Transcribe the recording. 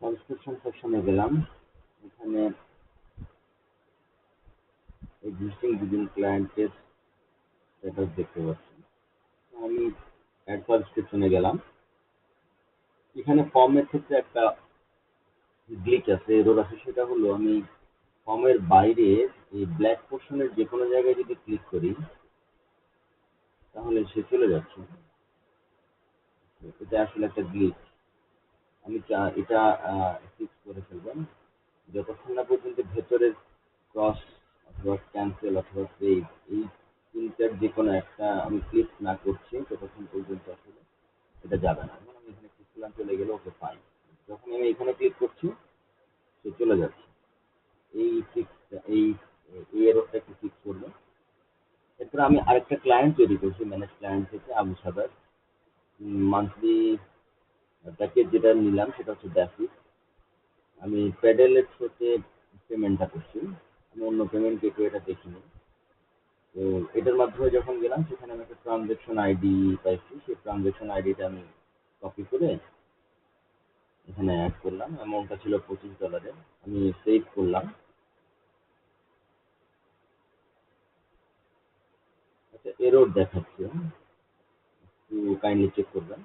Subscription সেকশনে গেলাম। এখানে এক্সিস্টিং বিভিন্ন ক্লায়েন্টের স্ট্যাটাস দেখতে পাচ্ছি। আমি অ্যাড সাবস্ক্রিপশনে গেলাম। এখানে ফর্মের ক্ষেত্রে একটা গ্লিচ আছে, এরর আছে। সেটা হলো আমি ফর্মের বাইরে এই ব্ল্যাক পোর্শনের যে কোনো জায়গায় যদি ক্লিক করি তাহলে সে চলে যাচ্ছে। এটা আসলে একটা গ্লিচ। আমি এটা ফিক্স করে ফেলবেন। যতক্ষণ না পর্যন্ত ভেতরের ক্রস অথবা ক্যান্সেল অথবা সেভ এই তিনটার যে কোনো একটা আমি ক্লিক না করছি ততক্ষণ পর্যন্ত আসলে এটা যাবে না। যেমন আমি এখানে ক্লিক করলাম, চলে গেলে, ওকে ফাইন। যখন আমি এখানে ক্লিক করছি সে চলে যাচ্ছে। এই ফিক্সটা এই এররটা একটু ফিক্স করবো। এরপর আমি আরেকটা ক্লায়েন্ট তৈরি করছি ম্যানেজ ক্লায়েন্ট থেকে, আবু সাদার। মান্থলি প্যাকেজ যেটা নিলাম সেটা হচ্ছে বেসিক। আমি প্যাডেলের থ্রুতে পেমেন্টটা করছি। আমি অন্য পেমেন্ট গেটওয়ে এটা দেখিনি। তো এটার মাধ্যমে যখন গেলাম সেখানে আমি একটা ট্রানজেকশন আইডি পাইছি। সেই ট্রানজেকশন আইডিটা আমি কপি করে এখানে অ্যাড করলাম। অ্যামাউন্টটা ছিল $25। আমি সেভ করলাম। আচ্ছা, এরর দেখাচ্ছে, একটু কাইন্ডলি চেক করবেন।